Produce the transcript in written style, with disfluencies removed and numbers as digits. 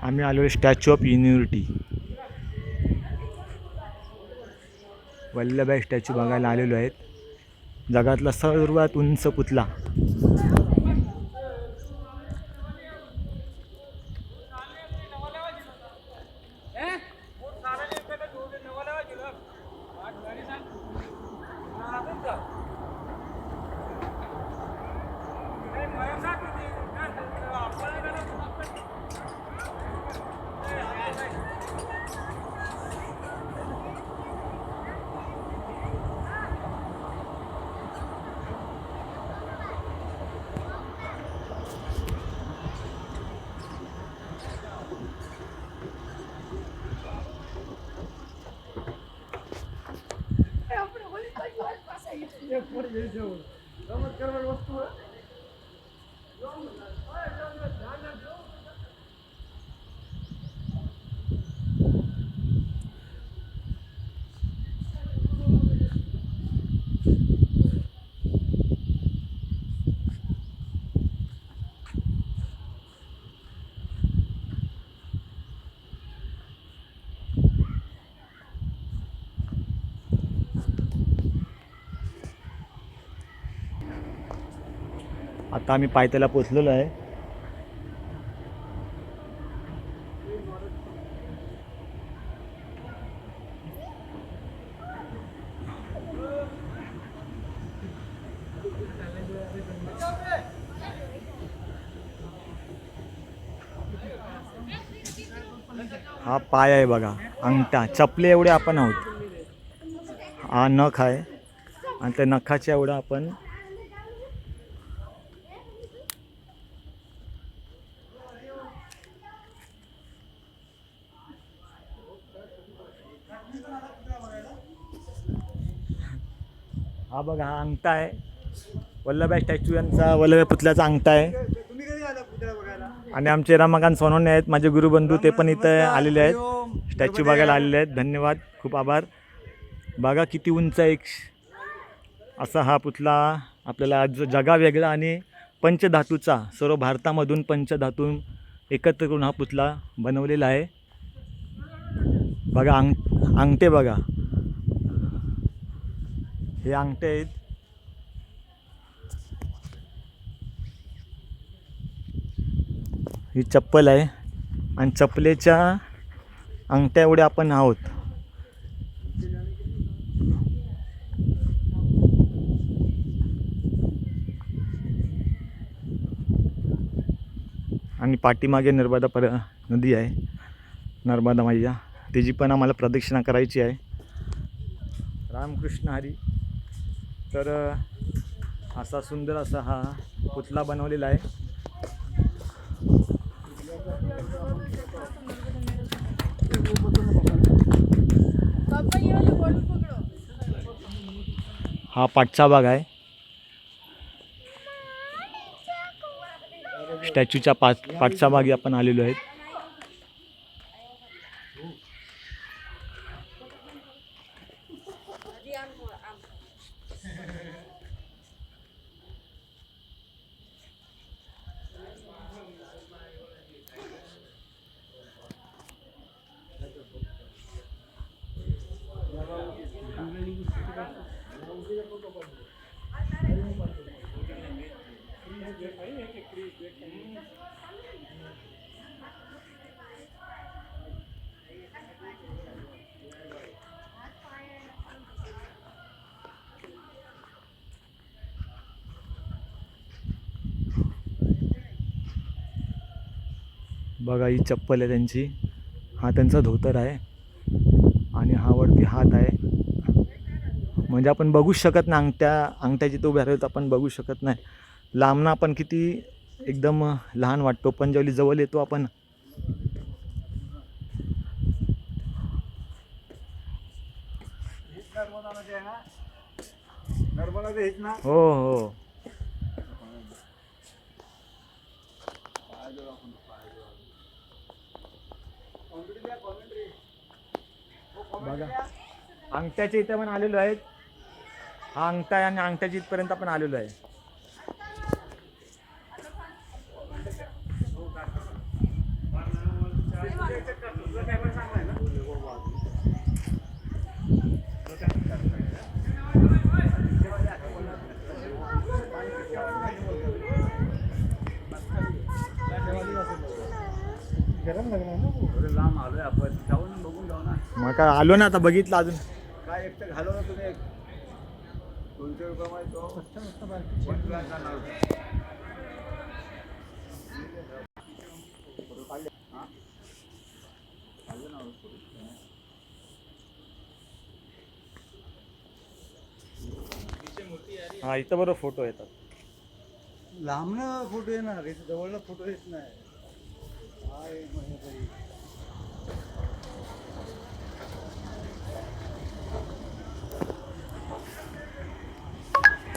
आम्ही आलो statue of university, Vallabhbhai statue बघायला आलेलो आहेत. जगातला सर्वात उंच पुतळा. आता आम्ही पायथ्याला पोचलेलो आहे. हा पाय आहे बघा, अंगठा, चपले एवढे आपण आहोत. हा नख आहे आणि त्या नखाच्या एवढं आपण हा बघा, हा अंगठा आहे. वल्लभभाई स्टॅच्यू यांचा, वल्लभभाई पुतळ्याचा अंगठा आहे. आणि आमचे रमाकांत सोनवणे आहेत, माझे गुरुबंधू, ते पण इथं आलेले आहेत, स्टॅच्यू बघायला आलेले आहेत. धन्यवाद, खूप आभार. बघा किती उंच एक असा हा पुतळा आपल्याला आज जगा वेगळा आणि पंचधातूचा, सर्व भारतामधून पंचधातू एकत्र करून हा पुतळा बनवलेला आहे. बघा अंगठे बघा, हे अंगठे आहेत. ही चप्पल आहे आणि चप्पलेच्या अंगठ्या एवढे आपण आहोत. आणि पाठीमागे नर्मदा नदी आहे, नर्मदा मैया, त्याची पण आम्हाला प्रदक्षिणा करायची आहे. रामकृष्ण हरी. तर असा सुंदर असा हा पुतळा बनवलेला आहे. हा पाठचा भाग आहे. स्टॅच्यूच्या पाठचा भागी आपण आलेलो आहेत. बघा, ही चप्पल आहे त्यांची, हा त्यांचा धोतर आहे आणि हा वरती हात आहे. म्हणजे आपण बघूच शकत नाही, अंगठ्याची तो उभ्या राहतो आपण बघू शकत नाही. लांबनं आपण किती एकदम लहान वाटतो, पण जेवढी जवळ येतो आपण हो हो. बघा, अंगठ्याच्या इथे पण आलेलो आहेत. हा अंगठा आहे आणि अंगठ्याच्या इथपर्यंत आपण आलेलो आहे. गरम लागला ना थोडं लांब आलोय आपण जाऊन बघून जाऊ ना. मग काय आलो ना आता बघितलं अजून. काय एक तर घालव ना तुम्ही एक 200 रुपये मध्ये तो पण तुला जाणार होता. हा? काढले ना फोटो. हा इथं बरोबर फोटो येतात. लांबनं फोटो येणार इथे जवळला फोटो येत नाही काय म्हणजे